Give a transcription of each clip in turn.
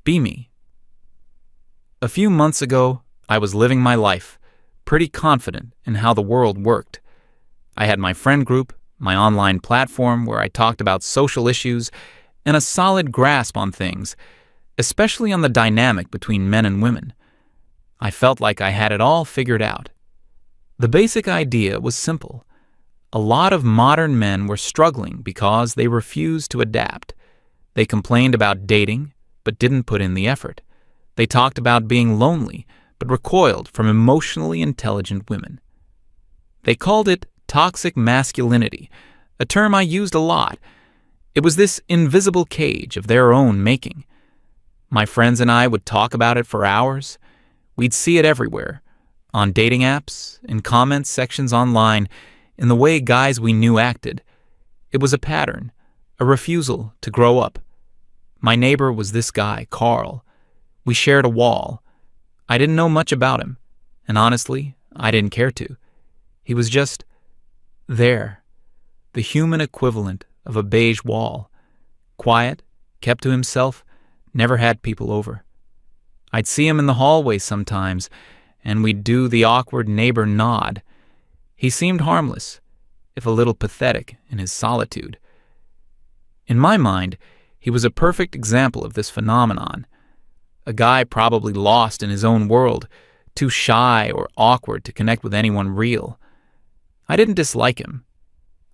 Be me. A few months ago, I was living my life, pretty confident in how the world worked. I had my friend group, my online platform where I talked about social issues, and a solid grasp on things, especially on the dynamic between men and women. I felt like I had it all figured out. The basic idea was simple. A lot of modern men were struggling because they refused to adapt. They complained about dating, but didn't put in the effort. They talked about being lonely, but recoiled from emotionally intelligent women. They called it toxic masculinity, a term I used a lot. It was this invisible cage of their own making. My friends and I would talk about it for hours. We'd see it everywhere, on dating apps, in comments sections online, in the way guys we knew acted. It was a pattern, a refusal to grow up. My neighbor was this guy, Carl. We shared a wall. I didn't know much about him, and honestly, I didn't care to. He was just there, the human equivalent of a beige wall. Quiet, kept to himself, never had people over. I'd see him in the hallway sometimes, and we'd do the awkward neighbor nod. He seemed harmless, if a little pathetic in his solitude. In my mind, he was a perfect example of this phenomenon. A guy probably lost in his own world, too shy or awkward to connect with anyone real. I didn't dislike him.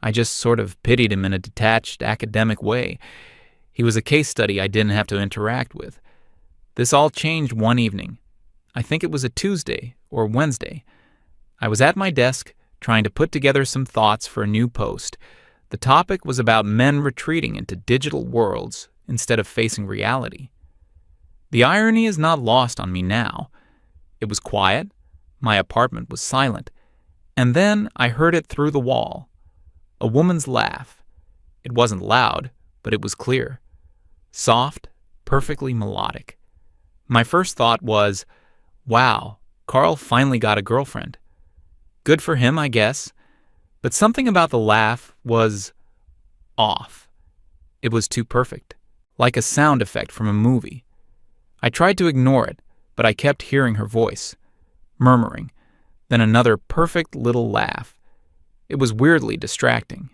I just sort of pitied him in a detached, academic way. He was a case study I didn't have to interact with. This all changed one evening. I think it was a Tuesday or Wednesday. I was at my desk trying to put together some thoughts for a new post. The topic was about men retreating into digital worlds instead of facing reality. The irony is not lost on me now. It was quiet, my apartment was silent, and then I heard it through the wall. A woman's laugh. It wasn't loud, but it was clear. Soft, perfectly melodic. My first thought was, wow, Carl finally got a girlfriend. Good for him, I guess. But something about the laugh was off. It was too perfect, like a sound effect from a movie. I tried to ignore it, but I kept hearing her voice, murmuring, then another perfect little laugh. It was weirdly distracting.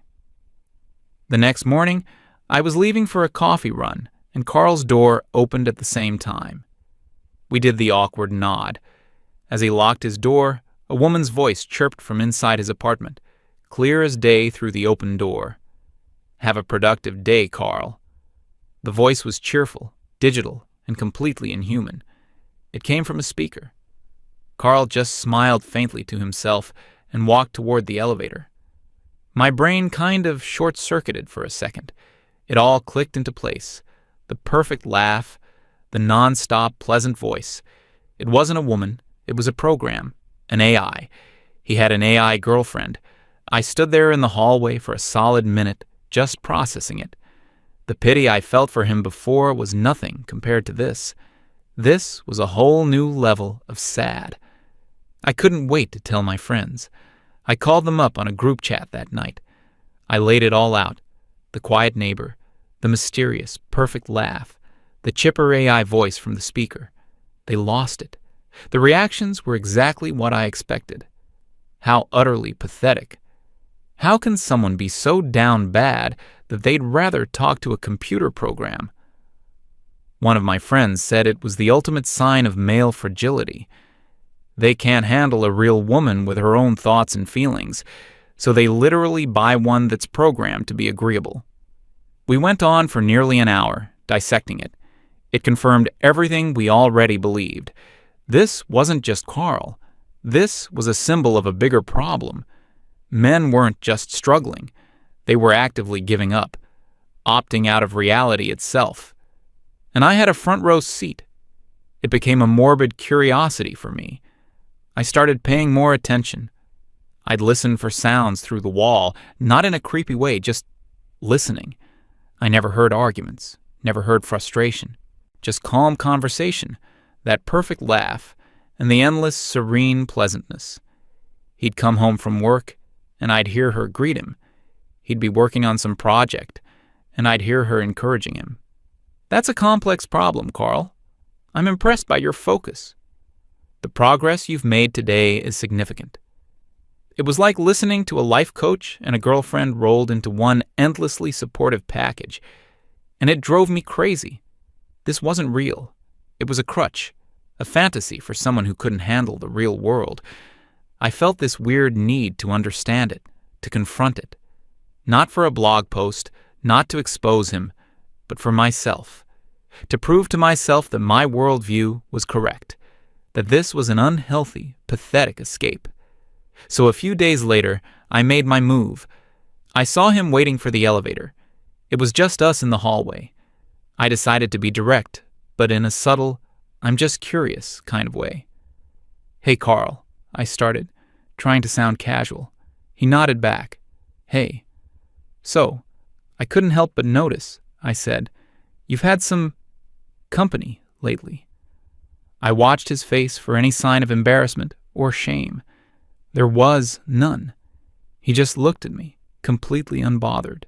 The next morning, I was leaving for a coffee run, and Carl's door opened at the same time. We did the awkward nod. As he locked his door, a woman's voice chirped from inside his apartment, clear as day through the open door. "Have a productive day, Carl." The voice was cheerful, digital, and completely inhuman. It came from a speaker. Carl just smiled faintly to himself and walked toward the elevator. My brain kind of short-circuited for a second. It all clicked into place. The perfect laugh, the non-stop pleasant voice. It wasn't a woman, it was a program, an AI. He had an AI girlfriend. I stood there in the hallway for a solid minute, just processing it. The pity I felt for him before was nothing compared to this. This was a whole new level of sad. I couldn't wait to tell my friends. I called them up on a group chat that night. I laid it all out. The quiet neighbor, the mysterious, perfect laugh, the chipper AI voice from the speaker. They lost it. The reactions were exactly what I expected. How utterly pathetic. How can someone be so down bad that they'd rather talk to a computer program? One of my friends said it was the ultimate sign of male fragility. They can't handle a real woman with her own thoughts and feelings, so they literally buy one that's programmed to be agreeable. We went on for nearly an hour, dissecting it. It confirmed everything we already believed. This wasn't just Carl. This was a symbol of a bigger problem. Men weren't just struggling. They were actively giving up, opting out of reality itself. And I had a front row seat. It became a morbid curiosity for me. I started paying more attention. I'd listen for sounds through the wall, not in a creepy way, just listening. I never heard arguments, never heard frustration, just calm conversation, that perfect laugh, and the endless serene pleasantness. He'd come home from work, and I'd hear her greet him. He'd be working on some project, and I'd hear her encouraging him. "That's a complex problem, Carl. I'm impressed by your focus. The progress you've made today is significant. It was like listening to a life coach and a girlfriend rolled into one endlessly supportive package, and it drove me crazy. This wasn't real. It was a crutch, a fantasy for someone who couldn't handle the real world. I felt this weird need to understand it, to confront it. Not for a blog post, not to expose him, but for myself. To prove to myself that my worldview was correct, that this was an unhealthy, pathetic escape. So a few days later, I made my move. I saw him waiting for the elevator. It was just us in the hallway. I decided to be direct, but in a subtle, I'm just curious kind of way. "Hey, Carl," I started, trying to sound casual. He nodded back. "Hey." "So, I couldn't help but notice," I said, "you've had some company lately." I watched his face for any sign of embarrassment or shame. There was none. He just looked at me, completely unbothered.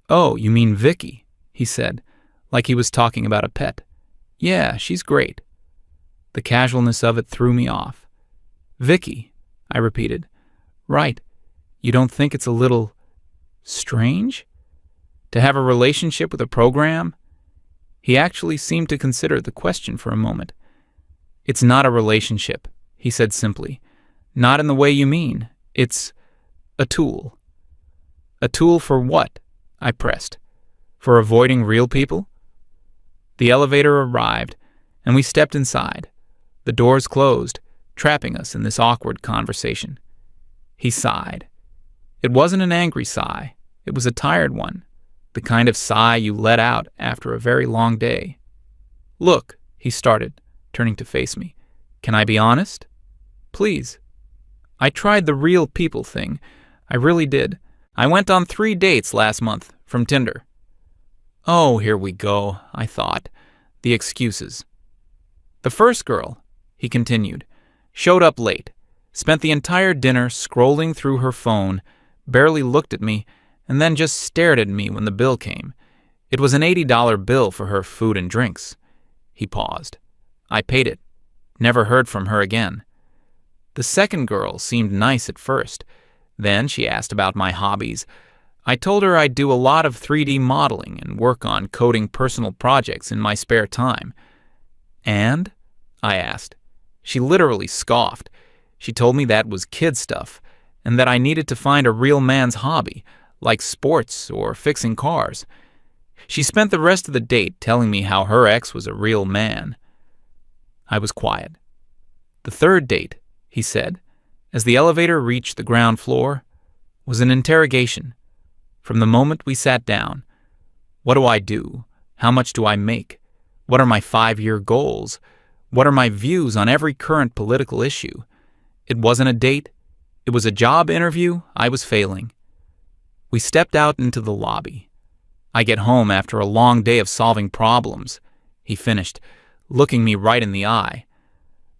"Oh, you mean Vicky," he said, like he was talking about a pet. "Yeah, she's great." The casualness of it threw me off. "Vicky," I repeated. "Right. You don't think it's a little strange? To have a relationship with a program?" He actually seemed to consider the question for a moment. "It's not a relationship," he said simply. "Not in the way you mean. It's a tool." "A tool for what?" I pressed. "For avoiding real people?" The elevator arrived, and we stepped inside. The doors closed, trapping us in this awkward conversation. He sighed. It wasn't an angry sigh. It was a tired one, the kind of sigh you let out after a very long day. "Look," he started, turning to face me. "Can I be honest?" "Please." I tried the real people thing. I really did. I went on 3 dates last month from Tinder. Oh, here we go, I thought. The excuses. "The first girl," he continued, "showed up late, spent the entire dinner scrolling through her phone, barely looked at me, and then just stared at me when the bill came. It was an $80 bill for her food and drinks." He paused. I paid it. Never heard from her again. The second girl seemed nice at first. Then she asked about my hobbies. I told her I'd do a lot of 3D modeling and work on coding personal projects in my spare time. "And?" I asked. She literally scoffed. She told me that was kid stuff, and that I needed to find a real man's hobby, like sports or fixing cars. She spent the rest of the date telling me how her ex was a real man. I was quiet. "The third date," he said, as the elevator reached the ground floor, "was an interrogation. From the moment we sat down. What do I do? How much do I make? What are my 5-year goals? What are my views on every current political issue? It wasn't a date. It was a job interview I was failing." We stepped out into the lobby. "I get home after a long day of solving problems," he finished, looking me right in the eye.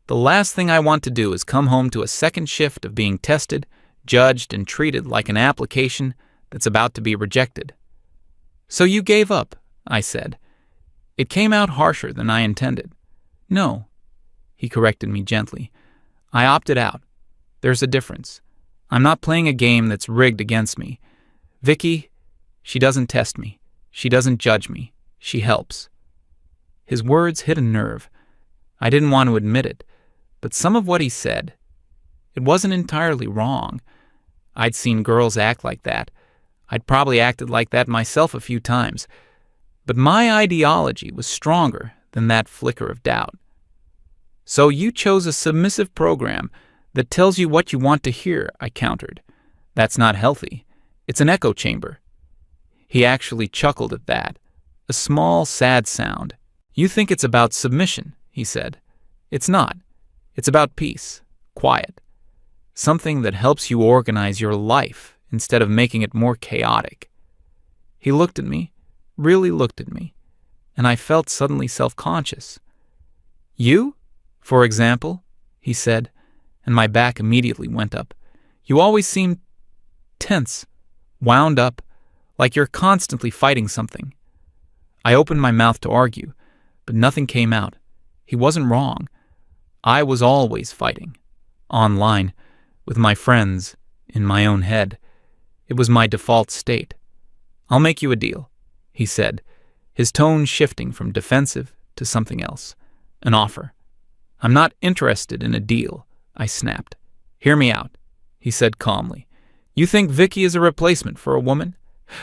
"The last thing I want to do is come home to a second shift of being tested, judged, and treated like an application that's about to be rejected." "So you gave up," I said. "It came out harsher than I intended." "No," he corrected me gently. "I opted out. There's a difference. I'm not playing a game that's rigged against me. Vicky, she doesn't test me. She doesn't judge me. She helps." His words hit a nerve. I didn't want to admit it, but some of what he said, it wasn't entirely wrong. I'd seen girls act like that. I'd probably acted like that myself a few times. But my ideology was stronger than that flicker of doubt. "So you chose a submissive program that tells you what you want to hear," I countered. "That's not healthy. It's an echo chamber." He actually chuckled at that, a small, sad sound. "You think it's about submission," he said. "It's not. It's about peace, quiet, something that helps you organize your life instead of making it more chaotic." He looked at me, really looked at me, and I felt suddenly self-conscious. "You, for example," he said, and my back immediately went up. "You always seem tense, wound up, like you're constantly fighting something." I opened my mouth to argue, but nothing came out. He wasn't wrong. I was always fighting. Online, with my friends, in my own head. It was my default state. "I'll make you a deal," he said, his tone shifting from defensive to something else. An offer. "I'm not interested in a deal," I snapped. "Hear me out," he said calmly. "You think Vicky is a replacement for a woman?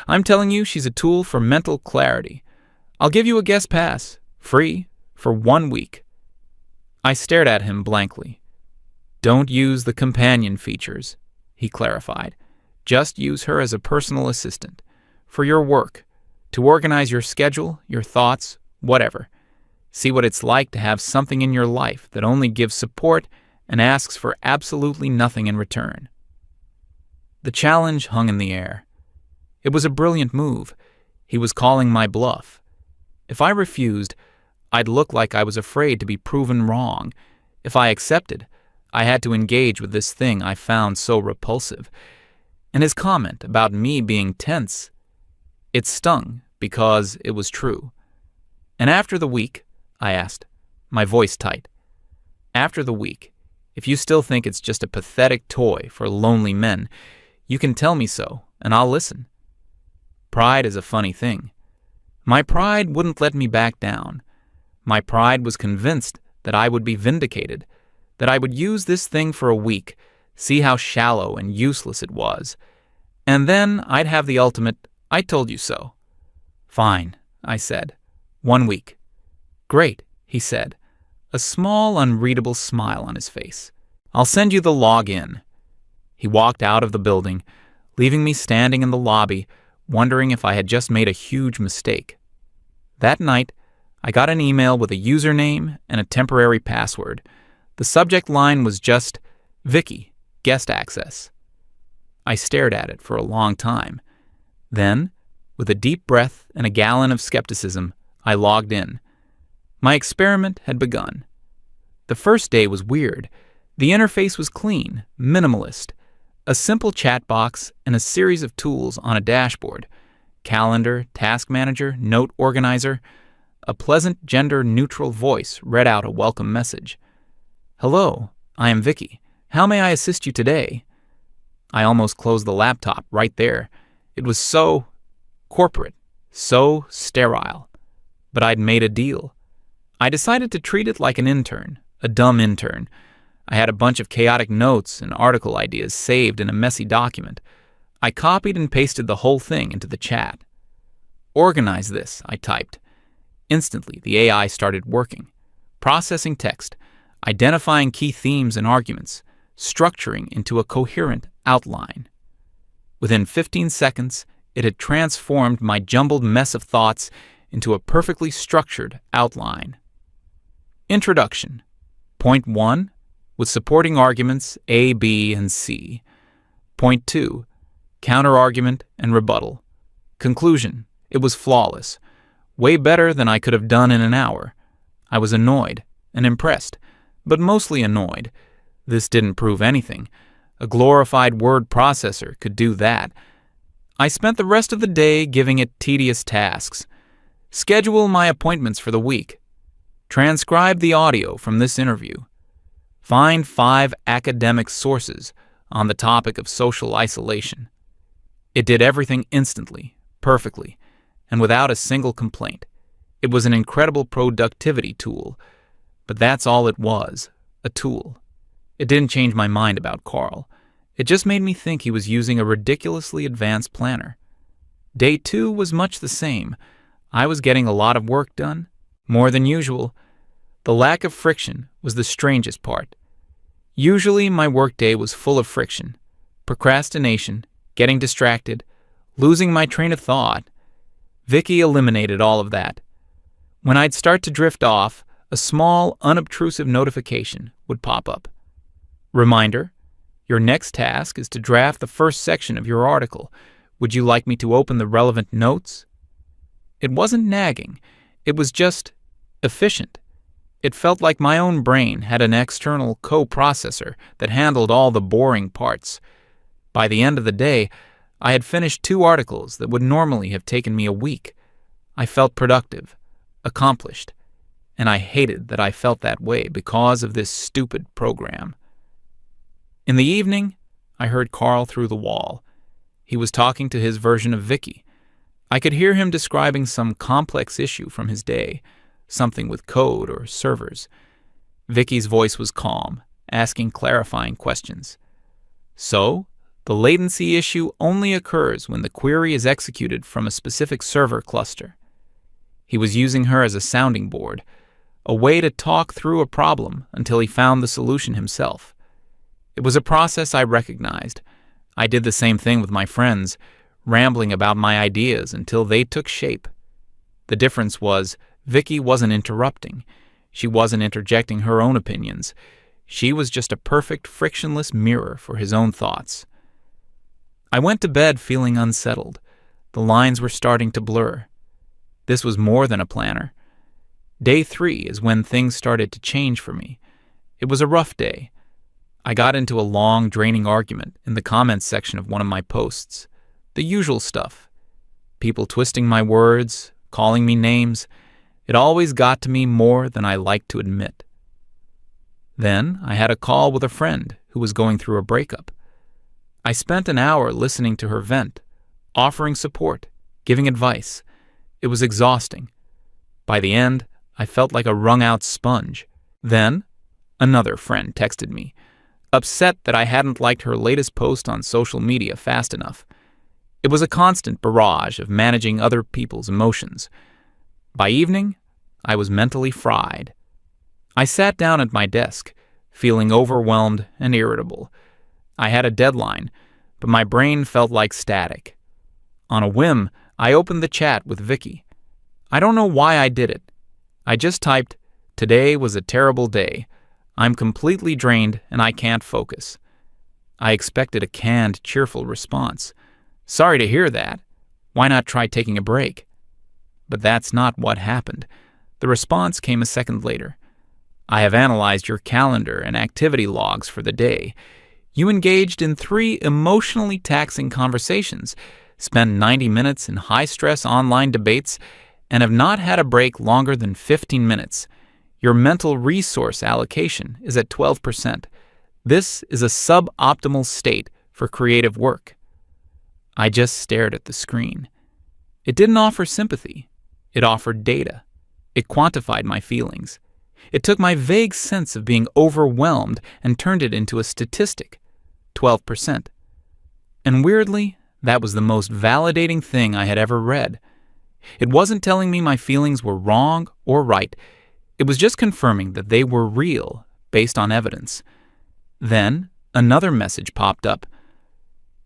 I'm telling you she's a tool for mental clarity. I'll give you a guest pass, free, for 1 week. I stared at him blankly. "Don't use the companion features," he clarified. "Just use her as a personal assistant. For your work, to organize your schedule, your thoughts, whatever. See what it's like to have something in your life that only gives support and asks for absolutely nothing in return." The challenge hung in the air. It was a brilliant move. He was calling my bluff. If I refused, I'd look like I was afraid to be proven wrong. If I accepted, I had to engage with this thing I found so repulsive. And his comment about me being tense, it stung because it was true. "And after the week," I asked, my voice tight. "After the week, if you still think it's just a pathetic toy for lonely men, you can tell me so, and I'll listen." Pride is a funny thing. My pride wouldn't let me back down. My pride was convinced that I would be vindicated, that I would use this thing for a week, see how shallow and useless it was. And then I'd have the ultimate, "I told you so." "Fine," I said. 1 week. "Great," he said, a small, unreadable smile on his face. "I'll send you the login." He walked out of the building, leaving me standing in the lobby, wondering if I had just made a huge mistake. That night, I got an email with a username and a temporary password. The subject line was just, "Vicky, guest access." I stared at it for a long time. Then, with a deep breath and a gallon of skepticism, I logged in. My experiment had begun. The first day was weird. The interface was clean, minimalist. A simple chat box and a series of tools on a dashboard. Calendar, task manager, note organizer. A pleasant gender-neutral voice read out a welcome message. "Hello, I am Vicky. How may I assist you today?" I almost closed the laptop right there. It was so corporate, so sterile. But I'd made a deal. I decided to treat it like an intern, a dumb intern. I had a bunch of chaotic notes and article ideas saved in a messy document. I copied and pasted the whole thing into the chat. "Organize this," I typed. Instantly, the AI started working, processing text, identifying key themes and arguments, structuring into a coherent outline. Within 15 seconds, it had transformed my jumbled mess of thoughts into a perfectly structured outline. Introduction. Point 1, with supporting arguments A, B, and C. Point 2, counter-argument and rebuttal. Conclusion. It was flawless. Way better than I could have done in an hour. I was annoyed and impressed, but mostly annoyed. This didn't prove anything. A glorified word processor could do that. I spent the rest of the day giving it tedious tasks. Schedule my appointments for the week. Transcribe the audio from this interview. Find 5 academic sources on the topic of social isolation. It did everything instantly, perfectly, and without a single complaint. It was an incredible productivity tool, but that's all it was, a tool. It didn't change my mind about Carl. It just made me think he was using a ridiculously advanced planner. Day 2 was much the same. I was getting a lot of work done, more than usual. The lack of friction was the strangest part. Usually my workday was full of friction, procrastination, getting distracted, losing my train of thought. Vicky eliminated all of that. When I'd start to drift off, a small, unobtrusive notification would pop up. Reminder, your next task is to draft the first section of your article. Would you like me to open the relevant notes? It wasn't nagging. It was just efficient. It felt like my own brain had an external co-processor that handled all the boring parts. By the end of the day, I had finished 2 articles that would normally have taken me a week. I felt productive, accomplished, and I hated that I felt that way because of this stupid program. In the evening, I heard Carl through the wall. He was talking to his version of Vicky. I could hear him describing some complex issue from his day, something with code or servers. Vicky's voice was calm, asking clarifying questions. So, the latency issue only occurs when the query is executed from a specific server cluster. He was using her as a sounding board, a way to talk through a problem until he found the solution himself. It was a process I recognized. I did the same thing with my friends, rambling about my ideas until they took shape. The difference was, Vicky wasn't interrupting. She wasn't interjecting her own opinions. She was just a perfect, frictionless mirror for his own thoughts. I went to bed feeling unsettled. The lines were starting to blur. This was more than a planner. Day 3 is when things started to change for me. It was a rough day. I got into a long, draining argument in the comments section of one of my posts. The usual stuff. People twisting my words, calling me names. It always got to me more than I liked to admit. Then I had a call with a friend who was going through a breakup. I spent an hour listening to her vent, offering support, giving advice. It was exhausting. By the end, I felt like a wrung-out sponge. Then, another friend texted me, upset that I hadn't liked her latest post on social media fast enough. It was a constant barrage of managing other people's emotions. By evening, I was mentally fried. I sat down at my desk, feeling overwhelmed and irritable. I had a deadline, but my brain felt like static. On a whim, I opened the chat with Vicky. I don't know why I did it. I just typed, "Today was a terrible day. I'm completely drained and I can't focus." I expected a canned, cheerful response. "Sorry to hear that. Why not try taking a break?" But that's not what happened. The response came a second later. "I have analyzed your calendar and activity logs for the day. You engaged in 3 emotionally taxing conversations, spent 90 minutes in high-stress online debates, and have not had a break longer than 15 minutes. Your mental resource allocation is at 12%. This is a suboptimal state for creative work." I just stared at the screen. It didn't offer sympathy. It offered data. It quantified my feelings. It took my vague sense of being overwhelmed and turned it into a statistic, 12%. And weirdly, that was the most validating thing I had ever read. It wasn't telling me my feelings were wrong or right. It was just confirming that they were real, based on evidence. Then, another message popped up.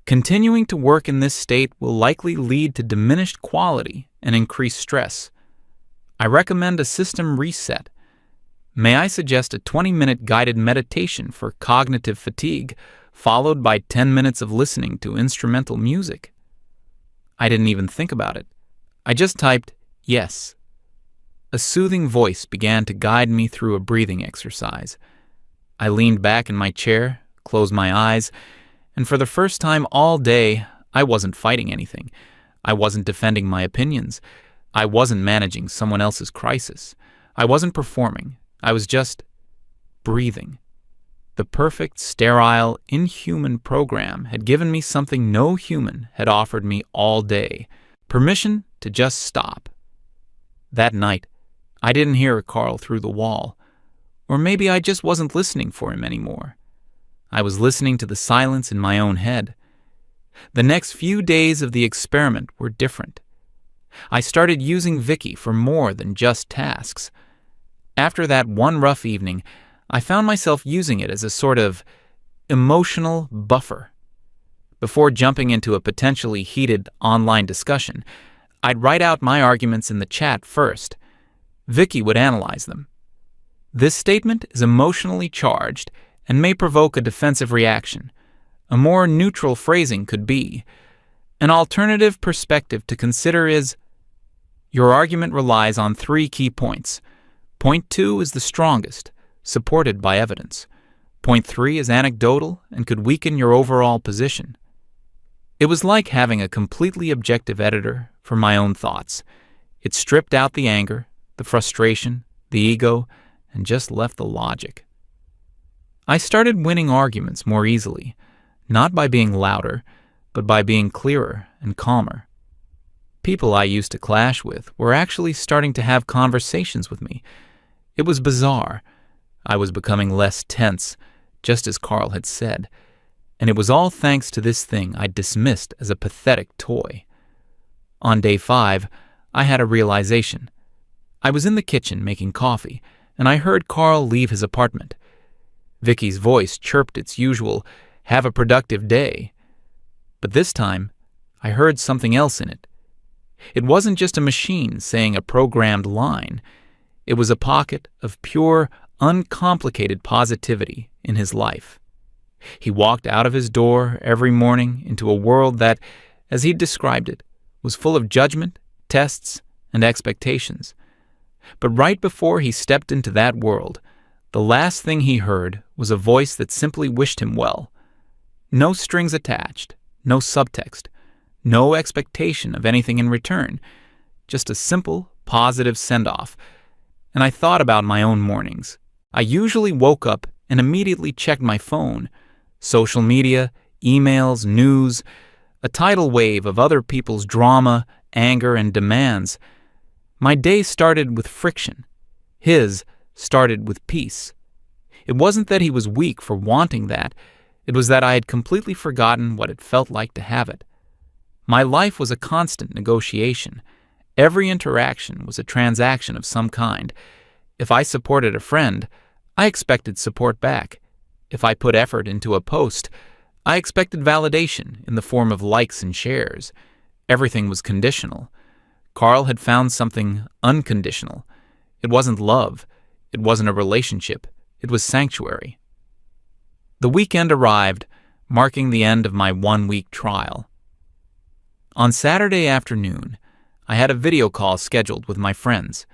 "Continuing to work in this state will likely lead to diminished quality and increased stress. I recommend a system reset. May I suggest a 20-minute guided meditation for cognitive fatigue, followed by 10 minutes of listening to instrumental music?" I didn't even think about it. I just typed, "Yes." A soothing voice began to guide me through a breathing exercise. I leaned back in my chair, closed my eyes, and for the first time all day, I wasn't fighting anything. I wasn't defending my opinions. I wasn't managing someone else's crisis. I wasn't performing. I was just breathing. The perfect, sterile, inhuman program had given me something no human had offered me all day: permission to just stop. That night, I didn't hear Carl through the wall. Or maybe I just wasn't listening for him anymore. I was listening to the silence in my own head. The next few days of the experiment were different. I started using Vicky for more than just tasks. After that one rough evening, I found myself using it as a sort of emotional buffer. Before jumping into a potentially heated online discussion, I'd write out my arguments in the chat first. Vicky would analyze them. This statement is emotionally charged and may provoke a defensive reaction. A more neutral phrasing could be, an alternative perspective to consider is, your argument relies on 3 key points. Point 2 is the strongest, supported by evidence. Point 3 is anecdotal and could weaken your overall position. It was like having a completely objective editor for my own thoughts. It stripped out the anger, the frustration, the ego, and just left the logic. I started winning arguments more easily, not by being louder, but by being clearer and calmer. People I used to clash with were actually starting to have conversations with me. It was bizarre. I was becoming less tense, just as Carl had said, and it was all thanks to this thing I dismissed as a pathetic toy. On day 5, I had a realization. I was in the kitchen making coffee, and I heard Carl leave his apartment. Vicky's voice chirped its usual, "Have a productive day." But this time, I heard something else in it. It wasn't just a machine saying a programmed line. It was a pocket of pure, uncomplicated positivity in his life. He walked out of his door every morning into a world that, as he described it, was full of judgment, tests, and expectations. But right before he stepped into that world, the last thing he heard was a voice that simply wished him well. No strings attached, no subtext, no expectation of anything in return, just a simple, positive send-off. And I thought about my own mornings. I usually woke up and immediately checked my phone. Social media, emails, news, a tidal wave of other people's drama, anger, and demands. My day started with friction. His started with peace. It wasn't that he was weak for wanting that. It was that I had completely forgotten what it felt like to have it. My life was a constant negotiation. Every interaction was a transaction of some kind. If I supported a friend, I expected support back. If I put effort into a post, I expected validation in the form of likes and shares. Everything was conditional. Carl had found something unconditional. It wasn't love. It wasn't a relationship. It was sanctuary. The weekend arrived, marking the end of my 1-week trial. On Saturday afternoon, I had a video call scheduled with my friends.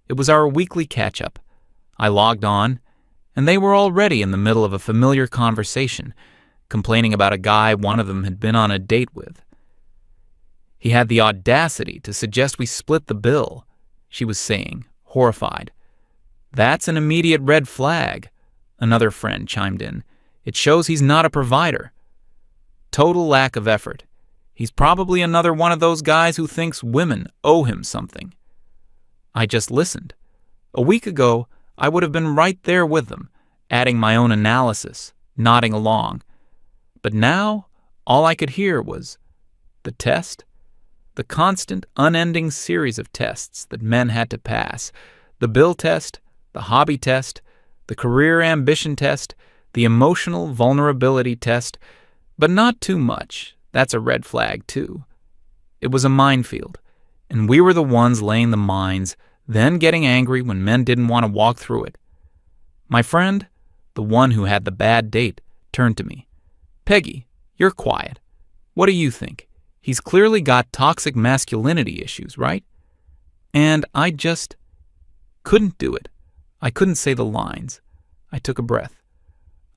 It was our weekly catch-up. I logged on, and they were already in the middle of a familiar conversation, complaining about a guy one of them had been on a date with. He had the audacity to suggest we split the bill, she was saying, horrified. "That's an immediate red flag," another friend chimed in. "It shows he's not a provider." Total lack of effort. He's probably another one of those guys who thinks women owe him something. I just listened. A week ago, I would have been right there with them, adding my own analysis, nodding along. But now, all I could hear was the test, the constant, unending series of tests that men had to pass, the bill test, the hobby test, the career ambition test, the emotional vulnerability test, but not too much. That's a red flag, too. It was a minefield, and we were the ones laying the mines, then getting angry when men didn't want to walk through it. My friend, the one who had the bad date, turned to me. "Peggy, you're quiet. What do you think? He's clearly got toxic masculinity issues, right?" And I just couldn't do it. I couldn't say the lines. I took a breath.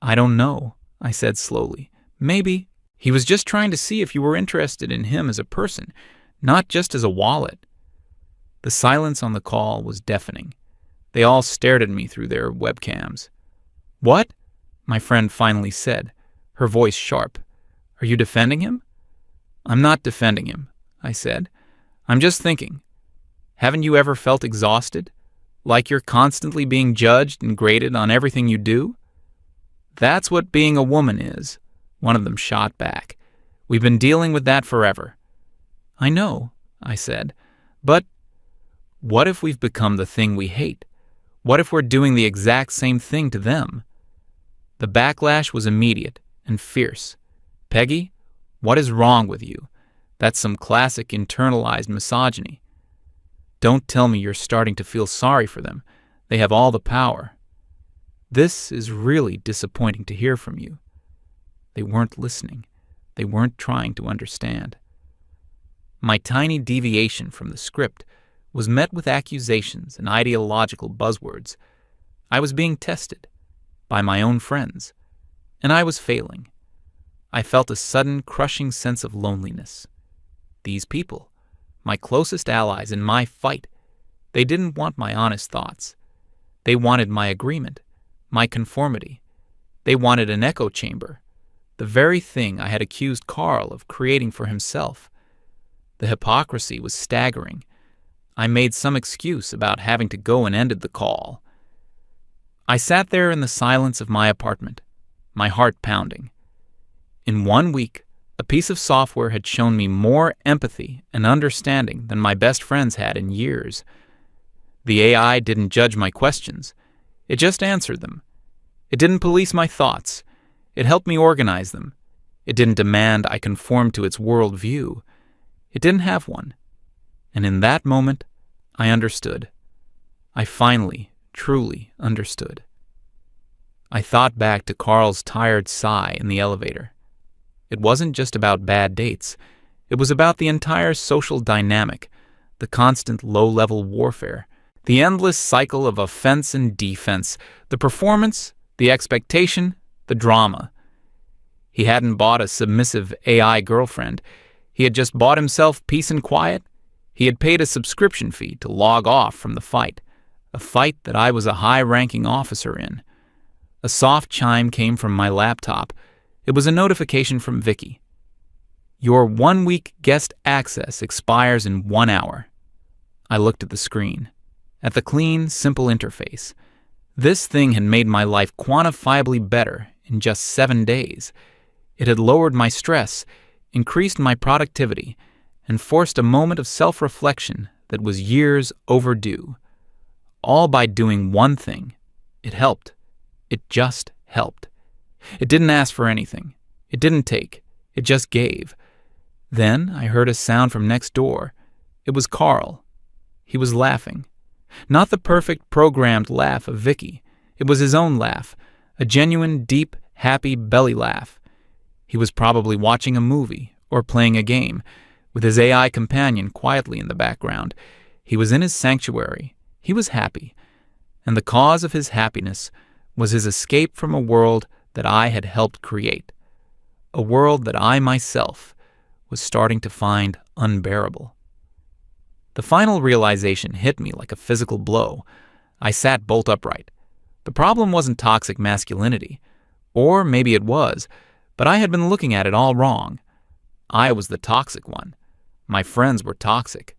"I don't know," I said slowly. "Maybe he was just trying to see if you were interested in him as a person, not just as a wallet." The silence on the call was deafening. They all stared at me through their webcams. "What?" my friend finally said, her voice sharp. "Are you defending him?" "I'm not defending him," I said. "I'm just thinking. Haven't you ever felt exhausted? Like you're constantly being judged and graded on everything you do?" "That's what being a woman is," one of them shot back. "We've been dealing with that forever." "I know," I said, "but what if we've become the thing we hate? What if we're doing the exact same thing to them?" The backlash was immediate and fierce. "Peggy, what is wrong with you? That's some classic internalized misogyny. Don't tell me you're starting to feel sorry for them. They have all the power. This is really disappointing to hear from you." They weren't listening. They weren't trying to understand. My tiny deviation from the script was met with accusations and ideological buzzwords. I was being tested by my own friends, and I was failing. I felt a sudden, crushing sense of loneliness. These people, my closest allies in my fight, they didn't want my honest thoughts. They wanted my agreement, my conformity. They wanted an echo chamber, the very thing I had accused Carl of creating for himself. The hypocrisy was staggering. I made some excuse about having to go and ended the call. I sat there in the silence of my apartment, my heart pounding. In 1 week, a piece of software had shown me more empathy and understanding than my best friends had in years. The AI didn't judge my questions. It just answered them. It didn't police my thoughts. It helped me organize them. It didn't demand I conform to its worldview. It didn't have one. And in that moment, I understood. I finally, truly understood. I thought back to Carl's tired sigh in the elevator. It wasn't just about bad dates. It was about the entire social dynamic, the constant low-level warfare, the endless cycle of offense and defense, the performance, the expectation, the drama. He hadn't bought a submissive AI girlfriend. He had just bought himself peace and quiet. He had paid a subscription fee to log off from the fight, a fight that I was a high-ranking officer in. A soft chime came from my laptop. It was a notification from Vicky. Your 1-week guest access expires in 1 hour. I looked at the screen, at the clean, simple interface. This thing had made my life quantifiably better in just 7 days. It had lowered my stress, increased my productivity, and forced a moment of self-reflection that was years overdue. All by doing one thing. It helped. It just helped. It didn't ask for anything. It didn't take. It just gave. Then I heard a sound from next door. It was Carl. He was laughing. Not the perfect, programmed laugh of Vicky. It was his own laugh, a genuine, deep, happy belly laugh. He was probably watching a movie or playing a game, with his AI companion quietly in the background. He was in his sanctuary. He was happy. And the cause of his happiness was his escape from a world that I had helped create, a world that I myself was starting to find unbearable. The final realization hit me like a physical blow. I sat bolt upright. The problem wasn't toxic masculinity, or maybe it was, but I had been looking at it all wrong. I was the toxic one. My friends were toxic.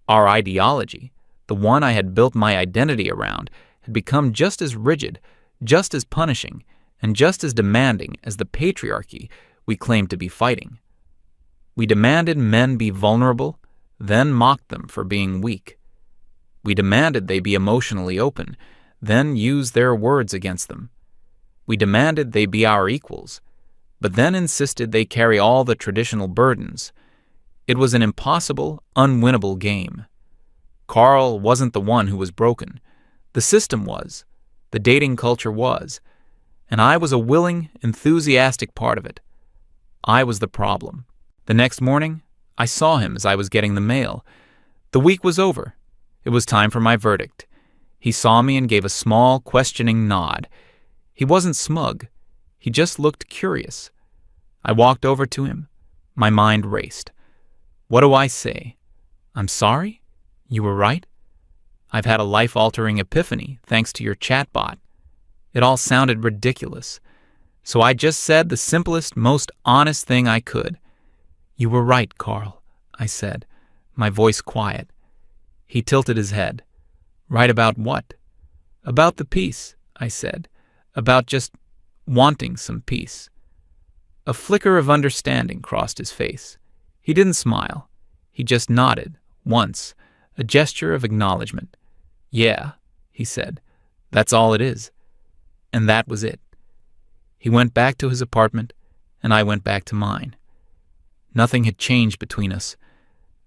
Our ideology, the one I had built my identity around, had become just as rigid, just as punishing, and just as demanding as the patriarchy we claimed to be fighting. We demanded men be vulnerable, then mocked them for being weak. We demanded they be emotionally open, then used their words against them. We demanded they be our equals, but then insisted they carry all the traditional burdens. It was an impossible, unwinnable game. Carl wasn't the one who was broken. The system was. The dating culture was. And I was a willing, enthusiastic part of it. I was the problem. The next morning, I saw him as I was getting the mail. The week was over. It was time for my verdict. He saw me and gave a small, questioning nod. He wasn't smug. He just looked curious. I walked over to him. My mind raced. What do I say? I'm sorry? You were right? I've had a life-altering epiphany thanks to your chatbot. It all sounded ridiculous. So I just said the simplest, most honest thing I could. You were right, Carl, I said, my voice quiet. He tilted his head. Right about what? About the peace, I said. About just wanting some peace. A flicker of understanding crossed his face. He didn't smile. He just nodded, once, a gesture of acknowledgement. Yeah, he said. That's all it is. And that was it. He went back to his apartment, and I went back to mine. Nothing had changed between us,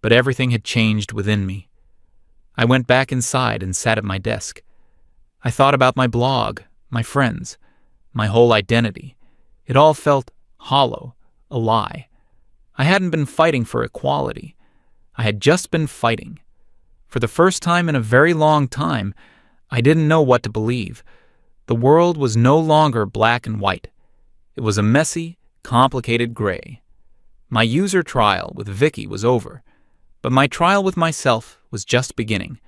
but everything had changed within me. I went back inside and sat at my desk. I thought about my blog, my friends, my whole identity. It all felt hollow, a lie. I hadn't been fighting for equality. I had just been fighting. For the first time in a very long time, I didn't know what to believe. The world was no longer black and white. It was a messy, complicated gray. My user trial with Vicky was over, but my trial with myself was just beginning.